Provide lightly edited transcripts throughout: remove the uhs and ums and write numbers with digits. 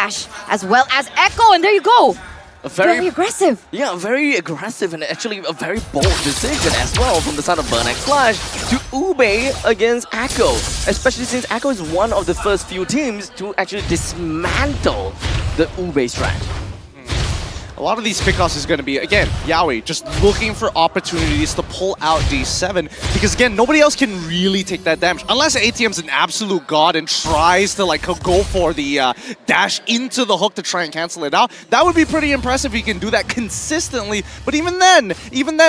Dash, as well as Echo, and there you go. A Very aggressive. Yeah, very aggressive and actually a very bold decision as well from the side of Burnex Flash to Ube against Echo. Especially since Echo is one of the first few teams to actually dismantle the Ube strat. A lot of these pickoffs is going to be, again, Yaoi just looking for opportunities to pull out D7 because, again, nobody else can really take that damage. Unless ATM's an absolute god and tries to, like, go for the dash into the hook to try and cancel it out. That would be pretty impressive if he can do that consistently. But even then,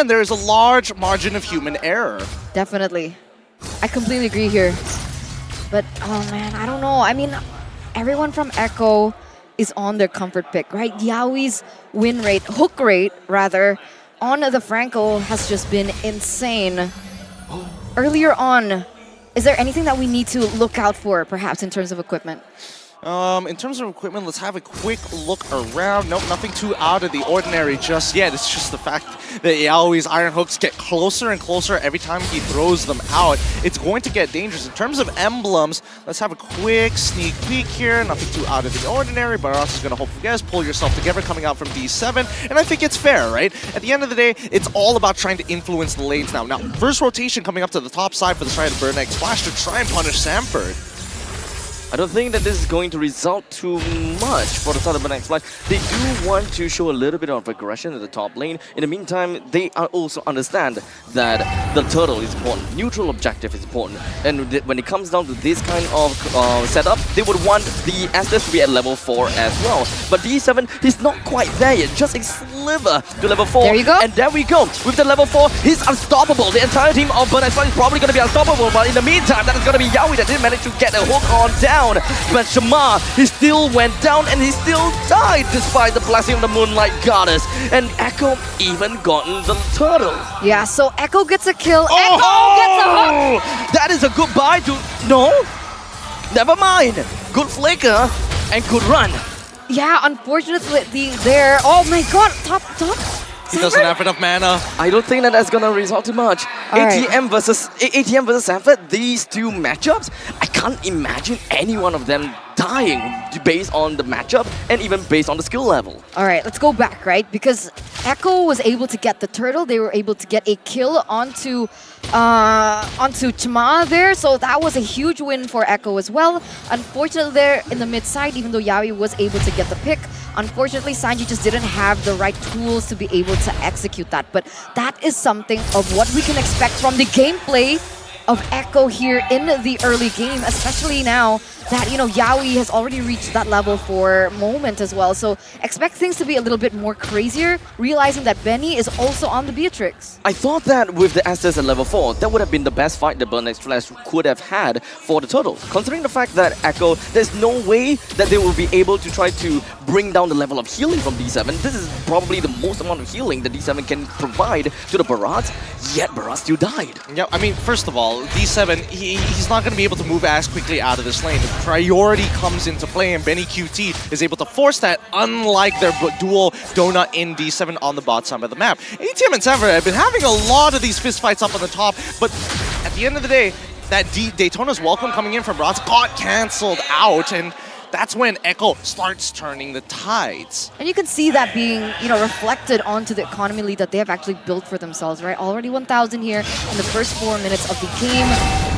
there is a large margin of human error. Definitely. I completely agree here. But, oh man, I don't know. I mean, everyone from Echo is on their comfort pick, right? Yaoi's win rate, hook rate rather, on the Franco has just been insane. Earlier on, is there anything that we need to look out for, perhaps, in terms of equipment? In terms of equipment, let's have a quick look around. Nope, nothing too out of the ordinary just yet. It's just the fact that Yaoi's Iron Hooks get closer and closer every time he throws them out. It's going to get dangerous. In terms of emblems, let's have a quick sneak peek here. Nothing too out of the ordinary. Barras is going to hopefully, guys, pull yourself together coming out from D7. And I think it's fair, right? At the end of the day, it's all about trying to influence the lanes now. Now, first rotation coming up to the top side for the side of Burnex Flash to try and punish Sanford. I don't think that this is going to result too much for the side of Burnex Flash. They do want to show a little bit of aggression at the top lane. In the meantime, they also understand that the turtle is important. Neutral objective is important. And when it comes down to this kind of setup, they would want the Estes to be at level 4 as well. But D7 is not quite there yet. Just a sliver to level 4. There you go. And there we go. With the level 4, he's unstoppable. The entire team of Burnex Flash is probably going to be unstoppable. But in the meantime, that is going to be Yaoi that did manage to get a hook on down. But Shamar, he still went down and he still died despite the blessing of the Moonlight Goddess. And Echo even gotten the turtle. Yeah, so Echo gets a kill. Echo gets a hook! That is a goodbye to... No? Never mind. Good flicker and good run. Yeah, unfortunately there. Oh my god, top. He doesn't have enough mana. I don't think that that's gonna result too much. ATM versus Sanford, these two matchups, I can't imagine any one of them dying based on the matchup and even based on the skill level. All right, let's go back, right? Because Echo was able to get the turtle. They were able to get a kill onto Chama there, so that was a huge win for Echo as well. Unfortunately, there in the mid side, even though Yaoi was able to get the pick, unfortunately, Sanji just didn't have the right tools to be able to execute that. But that is something of what we can expect from the gameplay of Echo here in the early game, especially now that, you know, Yaoi has already reached that level 4 moment as well. So expect things to be a little bit more crazier, realizing that Benny is also on the Beatrix. I thought that with the Estes at level 4, that would have been the best fight that Burnex Flash could have had for the turtle. Considering the fact that Echo, there's no way that they will be able to try to bring down the level of healing from D7. This is probably the most amount of healing that D7 can provide to the Barats, yet Barat still died. Yeah, I mean, first of all, D7, he's not going to be able to move as quickly out of this lane. The priority comes into play, and Benny QT is able to force that, unlike their dual Donut in D7 on the bot side of the map. ATM and Sanford have been having a lot of these fistfights up on the top, but at the end of the day, that Daytona's welcome coming in from Rots got cancelled out, and that's when Echo starts turning the tides. And you can see that being, you know, reflected onto the economy lead that they have actually built for themselves, right? Already 1,000 here in the first 4 minutes of the game.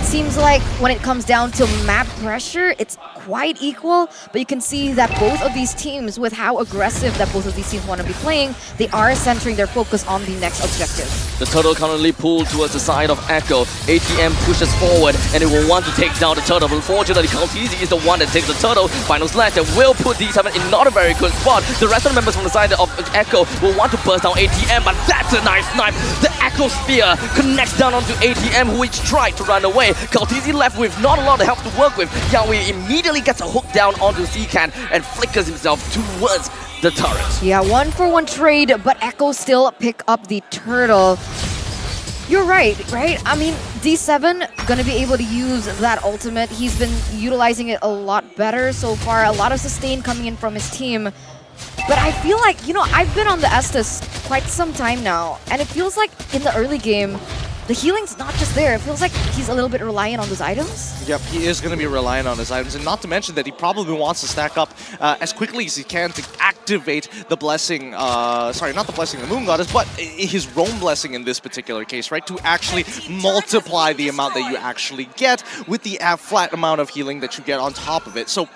It seems like when it comes down to map pressure, it's quite equal, but you can see that both of these teams, with how aggressive that both of these teams want to be playing, they are centering their focus on the next objective. The turtle currently pulled towards the side of Echo. ATM pushes forward and it will want to take down the turtle. But unfortunately, Kaltizi is the one that takes the turtle. Final slash that will put D7 in not a very good spot. The rest of the members from the side of Echo will want to burst down ATM, but that's a nice snipe. The Echo Spear connects down onto ATM, which tried to run away. Kaltizi left with not a lot of help to work with. Yaoi immediately gets a hook down onto C-Can and flickers himself towards the turret. Yeah, 1-for-1 trade, but Echo still pick up the turtle. You're right? I mean, D7 gonna be able to use that ultimate. He's been utilizing it a lot better so far. A lot of sustain coming in from his team. But I feel like, you know, I've been on the Estes quite some time now, and it feels like in the early game, the healing's not just there. It feels like he's a little bit reliant on those items. Yep, he is going to be relying on his items, and not to mention that he probably wants to stack up as quickly as he can to activate the blessing, sorry, not the blessing of the Moon Goddess, but his roam blessing in this particular case, right? To actually multiply the amount that you actually get with the flat amount of healing that you get on top of it. So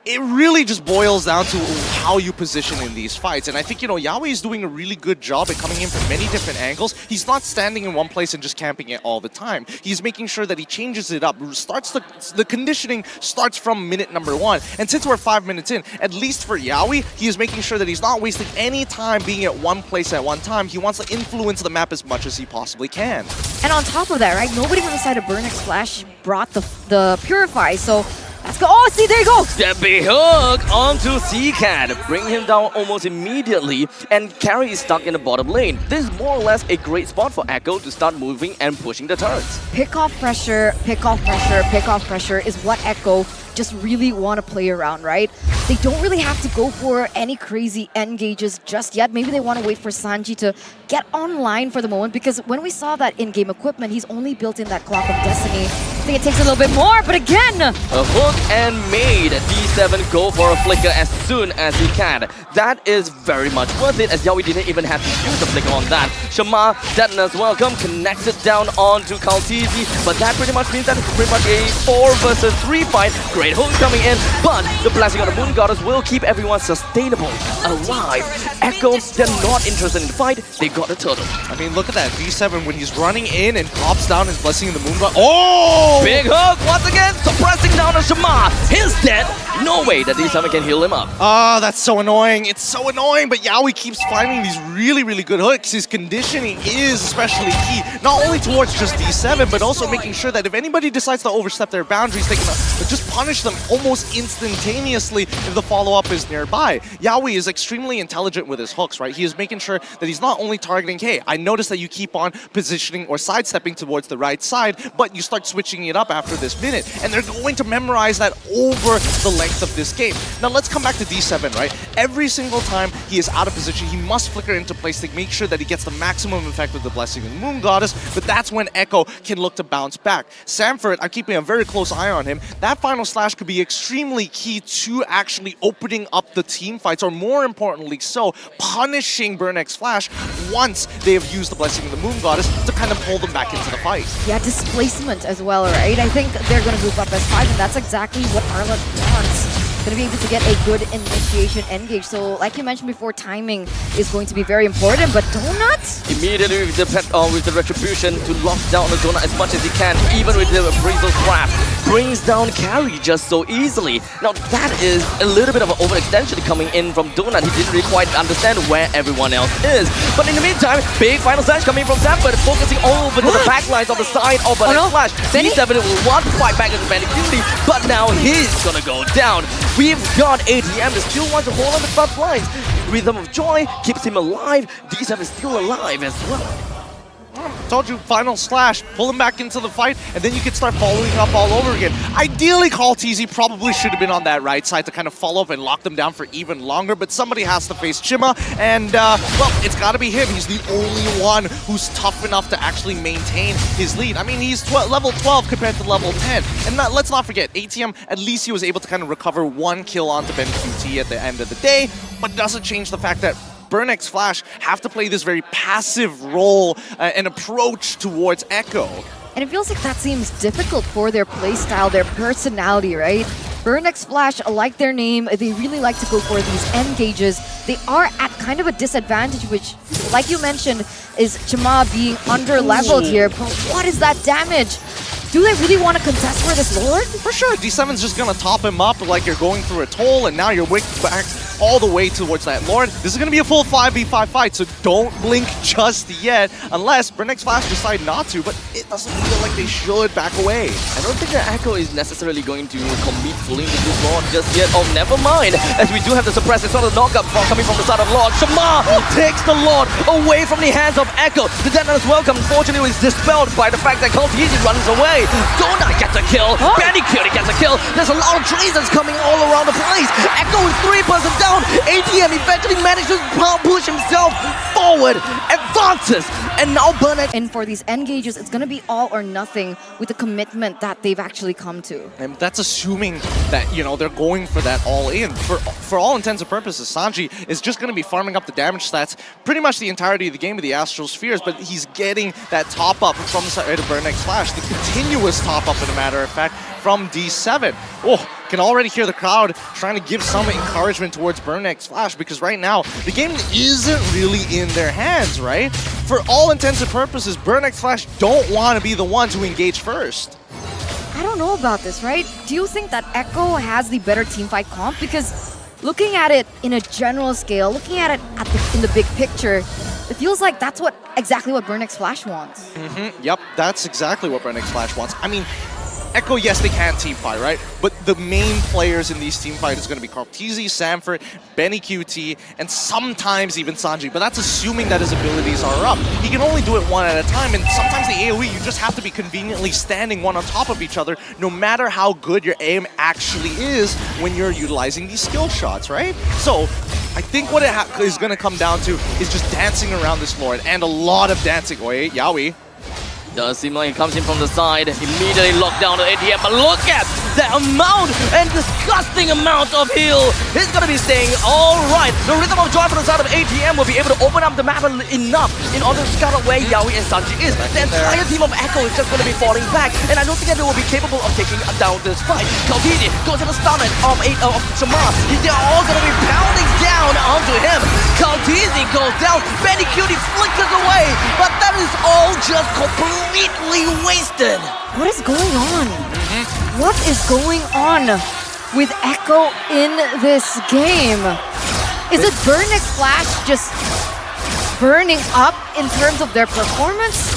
it really just boils down to how you position in these fights. And I think, Yawi is doing a really good job at coming in from many different angles. He's not standing in one place and just camping it all the time. He's making sure that he changes it up. The conditioning starts from minute number 1. And since we're 5 minutes in, at least for Yawi, he is making sure that he's not wasting any time being at one place at one time. He wants to influence the map as much as he possibly can. And on top of that, right, nobody from the side of Burnix Flash brought the Purify, so let's go. Oh, see, there you go. Steppy hook onto C-Cat. Bring him down almost immediately, and Carry is stuck in the bottom lane. This is more or less a great spot for Echo to start moving and pushing the turrets. Pick off pressure, pick off pressure, pick off pressure is what Echo just really want to play around, right? They don't really have to go for any crazy engages just yet. Maybe they want to wait for Sanji to get online for the moment, because when we saw that in-game equipment, he's only built in that Clock of Destiny. I think it takes a little bit more, but again! A hook and made. D7 go for a flicker as soon as he can. That is very much worth it, as Yawi didn't even have to use the flicker on that. Shamar, Detonus, welcome, connected down onto Kaltizi, but that pretty much means that it's pretty much a 4 versus 3 fight. Great hook coming in, but the blessing of the Moon Goddess will keep everyone sustainable, alive. Echo, they're not interested in the fight, they got a turtle. I mean, look at that. D7 when he's running in and pops down his blessing of the Moon Goddess. Oh! Big hook, once again, suppressing down on Shamar. He's dead. No way that D7 can heal him up. Ah, that's so annoying. It's so annoying, but Yawi keeps finding these really, really good hooks. His conditioning is especially key, not only towards just D7, but also making sure that if anybody decides to overstep their boundaries, they can just punish them almost instantaneously if the follow-up is nearby. Yawi is extremely intelligent with his hooks, right? He is making sure that he's not only targeting, hey, I noticed that you keep on positioning or sidestepping towards the right side, but you start switching it up after this minute, and they're going to memorize that over the length of this game. Now let's come back to D7, right? Every single time he is out of position, he must flicker into place to make sure that he gets the maximum effect with the Blessing of the Moon Goddess, but that's when Echo can look to bounce back. Samford, I'm keeping a very close eye on him. That final slash could be extremely key to actually opening up the team fights, or more importantly so, punishing Burnix Flash once they have used the Blessing of the Moon Goddess to kind of pull them back into the fight. Yeah, displacement as well, right? I think they're going to move up as 5, and that's exactly what Arlott wants. Going to be able to get a good initiation engage. So, like you mentioned before, timing is going to be very important, but Donut? Immediately with the Retribution to lock down the Donut as much as he can, even with the Appraisal Craft, brings down Carry just so easily. Now, that is a little bit of an overextension coming in from Donut. He didn't really quite understand where everyone else is. But in the meantime, big final slash coming from Sam, but focusing over to the back lines on the side of Burnix Flash. D7 will want to fight back into Benny Cutie, but now he's gonna go down. We've got ATM that still wants to hold on the front lines. Rhythm of Joy keeps him alive. D7 is still alive as well. Told you, final slash, pull him back into the fight, and then you can start following up all over again. Ideally, Kaltizi probably should have been on that right side to kind of follow up and lock them down for even longer, but somebody has to face Chima, and, well, it's got to be him. He's the only one who's tough enough to actually maintain his lead. I mean, he's level 12 compared to level 10, and let's not forget, ATM, at least he was able to kind of recover 1 kill onto Ben QT at the end of the day, but doesn't change the fact that Burnix Flash have to play this very passive role and approach towards Echo. And it feels like that seems difficult for their playstyle, their personality, right? Burnix Flash, like their name, they really like to go for these engages. They are at kind of a disadvantage, which, like you mentioned, is Chima being under-leveled here. But what is that damage? Do they really want to contest for this Lord? For sure, D7's just gonna top him up like you're going through a toll, and now you're wicked back all the way towards that Lord. This is gonna be a full 5v5 fight, so don't blink just yet, unless Burnix Flash decide not to, but it doesn't feel like they should back away. I don't think that Echo is necessarily going to commit fully into this Lord just yet. Oh, never mind, as we do have the suppress. It's not a knockup coming from the side of Lord. Shamar takes the Lord away from the hands of Echo. The Detonus welcome, unfortunately, was dispelled by the fact that Kaltizi runs away. Donut gets a kill. Benny Cutie gets a kill. There's a lot of trees that's coming all around the place. Echo is 3 person down. down. ATM eventually managed to push himself forward, advances, and now Burnex. And for these engages, it's going to be all or nothing with the commitment that they've actually come to. And that's assuming that, you know, they're going for that all in. For all intents and purposes, Sanji is just going to be farming up the damage stats pretty much the entirety of the game with the Astral Spheres, but he's getting that top up from the side of Burnex Flash, the continuous top up, in a matter of fact, from D7. Oh, can already hear the crowd trying to give some encouragement towards Burnex Flash, because right now the game isn't really in their hands, right? For all intents and purposes, Burnex Flash don't want to be the one to engage first. I don't know about this, right? Do you think that Echo has the better teamfight comp? Because looking at it in a general scale, looking at it in the big picture, it feels like that's exactly what Burnex Flash wants. Yep, that's exactly what Burnex Flash wants. I mean, Echo, yes, they can teamfight, right? But the main players in these teamfights is going to be Karl'Tezi, Sanford, Benny QT, and sometimes even Sanji. But that's assuming that his abilities are up. He can only do it one at a time, and sometimes the AoE, you just have to be conveniently standing one on top of each other, no matter how good your aim actually is when you're utilizing these skill shots, right? So I think what it is going to come down to is just dancing around this Lord, and a lot of dancing. Wait, Yaoi. Does seem like it comes in from the side, immediately locked down to ATM, but look at the amount and disgusting amount of heal. He's gonna be staying all right. The rhythm of joy from the side of ATM will be able to open up the map enough in order to scout out where Yaoi and Sanji is. The entire team of Echo is just gonna be falling back, and I don't think that they will be capable of taking down this fight. Karl'Tezi goes to the stomach of Shamar. They're all gonna be pounding down onto him. Karl'Tezi goes down, Benny Cutie flickers away, but that is all just completely wasted. What is going on? What is going on with Echo in this game? Is it Burnex Flash just burning up in terms of their performance?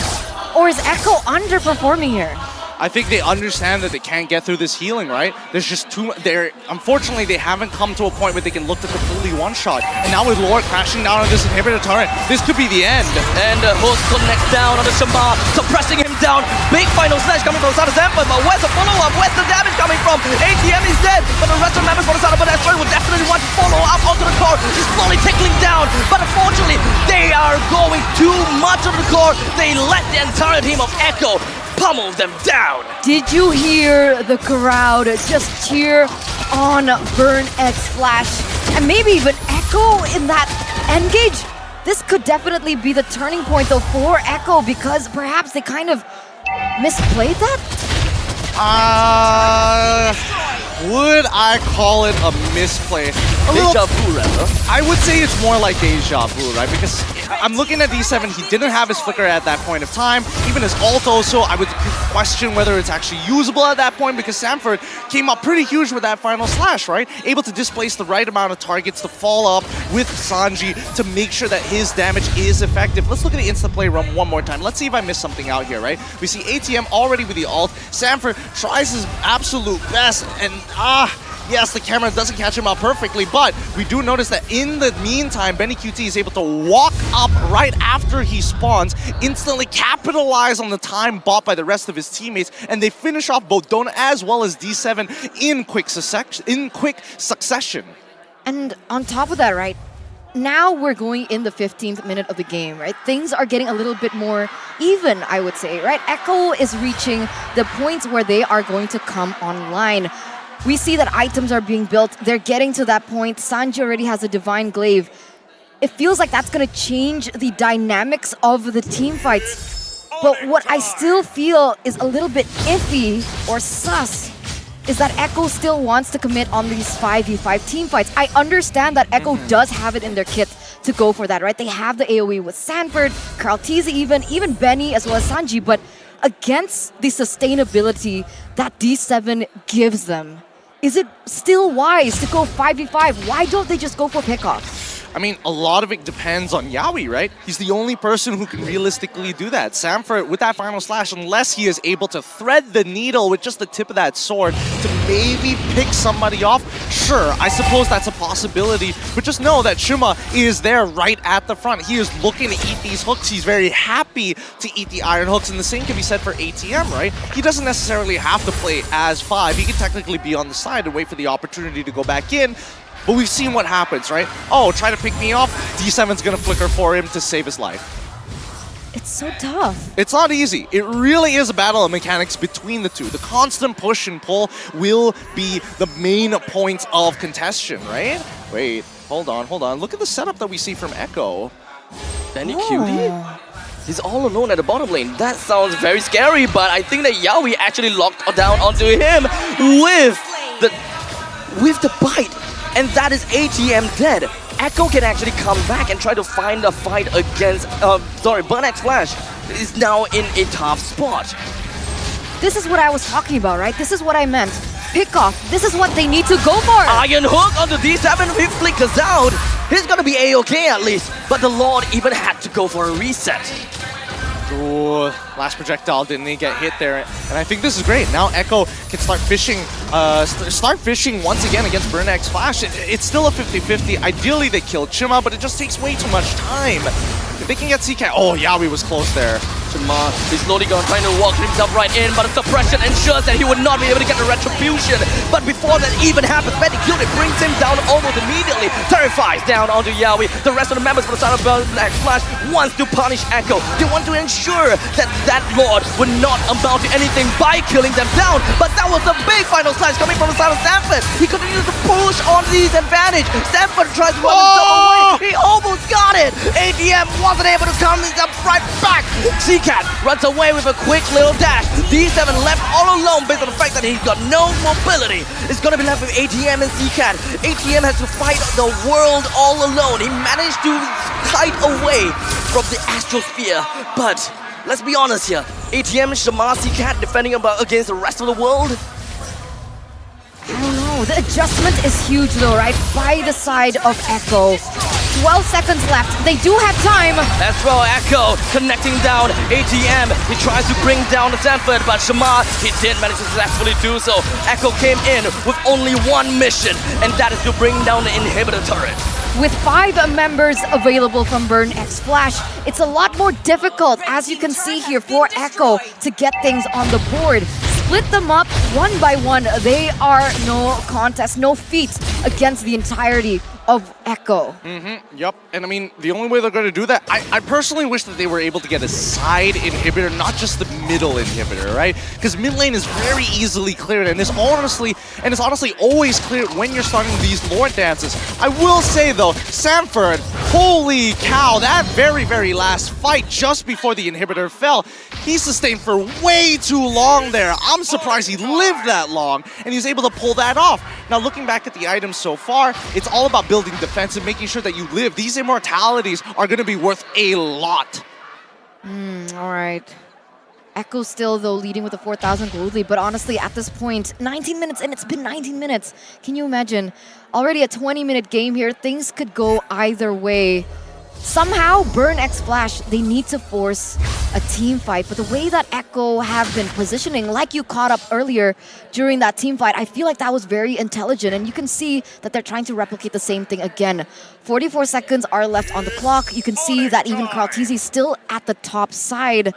Or is Echo underperforming here? I think they understand that they can't get through this healing, right? There's just too much. Unfortunately, they haven't come to a point where they can look to completely one-shot. And now with Lord crashing down on this inhibitor turret, this could be the end. And Host connects down on the Shamar, suppressing him down. Big final slash coming from the side of Sanford, but where's the follow-up? Where's the damage coming from? ATM is dead, but the rest of the members for the side of Burnex will definitely want to follow up onto the core. He's slowly tickling down, but unfortunately, they are going too much of the core. They let the entire team of Echo pummel them down. Did you hear the crowd just cheer on Burnex Flash? And maybe even Echo in that engage? This could definitely be the turning point though for Echo, because perhaps they kind of misplayed that? Would I call it a misplay? Deja vu, rather. I would say it's more like deja vu, right? Because I'm looking at D7, he didn't have his flicker at that point of time. Even his ult also, I would question whether it's actually usable at that point, because Sanford came up pretty huge with that final slash, right? Able to displace the right amount of targets to fall up with Sanji to make sure that his damage is effective. Let's look at the instant play run one more time. Let's see if I missed something out here, right? We see ATM already with the ult. Sanford tries his absolute best, and yes, the camera doesn't catch him out perfectly, but we do notice that in the meantime, Benny QT is able to walk up right after he spawns, instantly capitalize on the time bought by the rest of his teammates, and they finish off both Dona as well as D7 in quick succession. And on top of that, right, now we're going in the 15th minute of the game, right? Things are getting a little bit more even, I would say, right? Echo is reaching the points where they are going to come online. We see that items are being built. They're getting to that point. Sanji already has a Divine Glaive. It feels like that's going to change the dynamics of the team fights. But what I still feel is a little bit iffy or sus is that Echo still wants to commit on these 5v5 team fights. I understand that Echo does have it in their kit to go for that, right? They have the AoE with Sanford, Karl'Tezi even Benny as well as Sanji, but against the sustainability that D7 gives them, is it still wise to go 5v5? Why don't they just go for pickoffs? I mean, a lot of it depends on Yaoi, right? He's the only person who can realistically do that. Sanford, with that final slash, unless he is able to thread the needle with just the tip of that sword to maybe pick somebody off, sure, I suppose that's a possibility. But just know that Shuma is there right at the front. He is looking to eat these hooks. He's very happy to eat the iron hooks, and the same can be said for ATM, right? He doesn't necessarily have to play as 5. He can technically be on the side and wait for the opportunity to go back in. But we've seen what happens, right? Oh, try to pick me off. D7's gonna flicker for him to save his life. It's so tough. It's not easy. It really is a battle of mechanics between the two. The constant push and pull will be the main point of contention, right? Wait, hold on. Look at the setup that we see from Echo. Benny Cutie? He's all alone at the bottom lane. That sounds very scary, but I think that Yawi actually locked down onto him with the bite. And that is ATM dead. Echo can actually come back and try to find a fight against, Burnex Flash is now in a tough spot. This is what I was talking about, right? This is what I meant. Pick off. This is what they need to go for. Iron Hook onto D7, he flickers out. He's gonna be A-okay at least, but the Lord even had to go for a reset. Ooh, last projectile didn't get hit there, and I think this is great. Now Echo can start fishing once again against Burnex Flash. It's still a 50-50. Ideally they kill Chima, but it just takes way too much time. If they can get CCat, oh, Yawi was close there. Chima, he's slowly trying to walk himself right in, but the suppression ensures that he would not be able to get the retribution. But before that even happens, Benny Cutie brings him down almost immediately. Terrifies down onto Yawi. The rest of the members for the side of Burnex Flash wants to punish Echo. They want to ensure that that Lord would not amount to anything by killing them down. But that was the big final slash coming from the side of Sanford. He continues to push on these advantage. Sanford tries to run himself away. He almost got it. ATM wasn't able to come himself right back. CCat runs away with a quick little dash. D7 left all alone based on the fact that he's got no mobility. It's gonna be left with ATM and CCat. ATM has to fight the world all alone. He managed to kite away from the astrosphere, but let's be honest here. ATM, Shamar, CCat defending against the rest of the world. I don't know. The adjustment is huge though, right? By the side of Echo. 12 seconds left. They do have time. That's well, Echo connecting down ATM. He tries to bring down the Sanford, but Shamar, he did manage to successfully do so. Echo came in with only one mission, and that is to bring down the inhibitor turret. With 5 members available from Burnex Flash, it's a lot more difficult, as you can see here, for Echo to get things on the board. Split them up one by one. They are no contest, no feat against the entirety of Echo. Yep, and I mean, the only way they're going to do that, I personally wish that they were able to get a side inhibitor, not just the middle inhibitor, right? Because mid lane is very easily cleared, and it's honestly always cleared when you're starting these Lord dances. I will say though, Sanford, holy cow, that very, very last fight just before the inhibitor fell, he sustained for way too long there. I'm surprised he lived that long, and he's able to pull that off. Now, looking back at the items so far, it's all about building defense and making sure that you live. These immortalities are going to be worth a lot. All right. Echo still, though, leading with a 4,000 gold lead, but honestly, at this point, 19 minutes, and it's been 19 minutes. Can you imagine? Already a 20-minute game here. Things could go either way. Somehow, Burnex Flash, they need to force a team fight. But the way that Echo have been positioning, like you caught up earlier during that team fight, I feel like that was very intelligent. And you can see that they're trying to replicate the same thing again. 44 seconds are left on the clock. You can see that even Carl Tizzy still at the top side.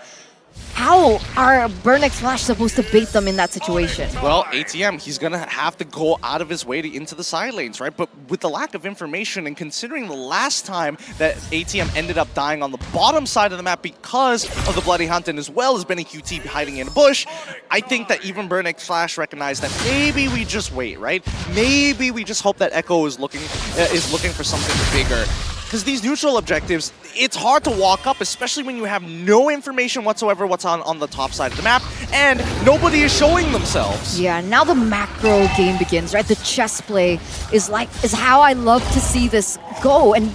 How are Burnex Flash supposed to bait them in that situation? Well, ATM, he's going to have to go out of his way to into the side lanes, right? But with the lack of information and considering the last time that ATM ended up dying on the bottom side of the map because of the Bloody Hunt and as well as Benny QT hiding in a bush, I think that even Burnex Flash recognized that maybe we just wait, right? Maybe we just hope that Echo is looking for something bigger. Because these neutral objectives, it's hard to walk up, especially when you have no information whatsoever what's on the top side of the map, and nobody is showing themselves. Yeah, now the macro game begins, right? The chess play is how I love to see this go. And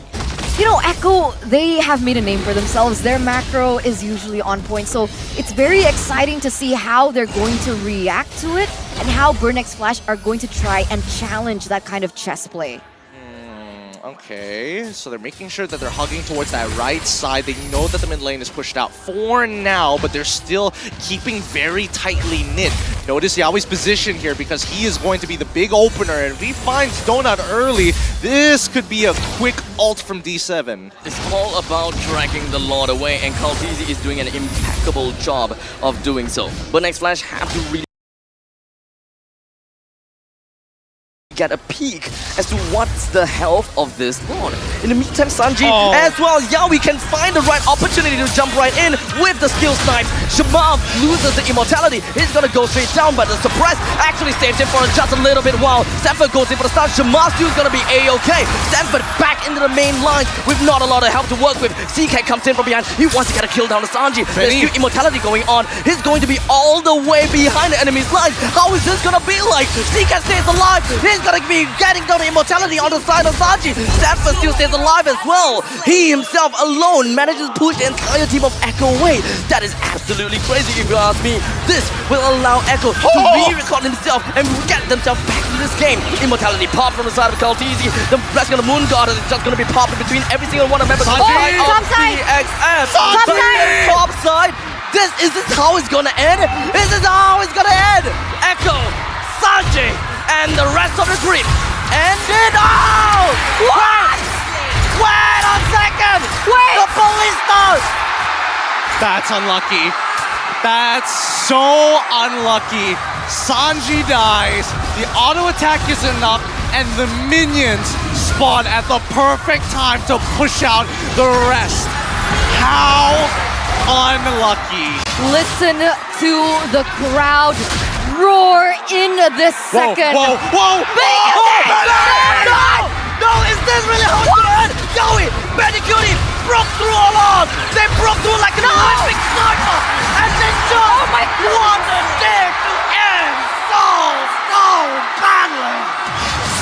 you know, Echo, they have made a name for themselves. Their macro is usually on point, so it's very exciting to see how they're going to react to it and how Burnex Flash are going to try and challenge that kind of chess play. Okay, so they're making sure that they're hugging towards that right side. They know that the mid lane is pushed out for now, but they're still keeping very tightly knit. Notice Yawi's position here because he is going to be the big opener, and if he finds Donut early, this could be a quick ult from D7. It's all about dragging the Lord away, and Kaltizi is doing an impeccable job of doing so. But Burnex Flash have to really get a peek as to what's the health of this Lord. In the meantime, Sanji Oh. as well, Yawi can find the right opportunity to jump right in with the skill snipe. Shamal loses the immortality. He's gonna go straight down, but the suppress actually saves him for just a little bit while Sanford goes in for the start. Shamal still gonna be A-okay. Sanford back into the main lines with not a lot of help to work with. CK comes in from behind. He wants to get a kill down to Sanji. There's still immortality going on. He's going to be all the way behind the enemy's lines. How is this gonna be like? CK stays alive. He's gonna be getting down the immortality on the side of Sanji. Sanford still stays alive as well. He himself alone manages to push the entire team of Echo away. That is absolutely crazy if you ask me. This will allow Echo to re-record himself and get themselves back to this game. Immortality pop from the side of Kaltizi. The rest of the Moon Goddess is just gonna be popped between every single one of members of the side of top side. DXF. Top side. Top side. Is this how it's gonna end? Is this how it's gonna end? Echo, Sanji, and the rest of the group. And it all! What? Wait a second! Wait! The police does! That's unlucky. That's so unlucky. Sanji dies, the auto attack is enough, and the minions spawn at the perfect time to push out the rest. How unlucky. Listen to the crowd roar in this second. Whoa, whoa, No! No! Is this really how it's gonna end? Yowie, Bandicoot broke through along! They broke through like an Olympic sniper! And they just wanted there to end so badly!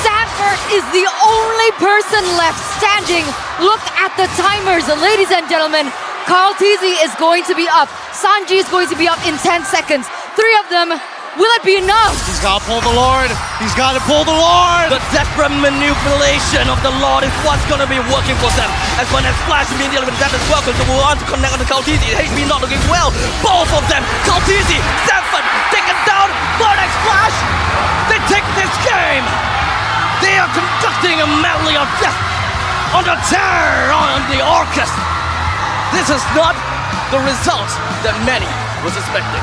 Sanford is the only person left standing. Look at the timers, ladies and gentlemen. Carl Teasy is going to be up. Sanji is going to be up in 10 seconds. 3 of them. Will it be enough? He's got to pull the Lord. He's got to pull the Lord. The desperate manipulation of the Lord is what's gonna be working for them. As when they splash immediately with that as well, because they will want to connect on the Kaltizi. HP not looking well. Both of them, Kaltizi, Sanford, taken down. Vortex Flash. They take this game. They are conducting a medley of death on the terror on the orchestra. This is not the result that many were suspecting.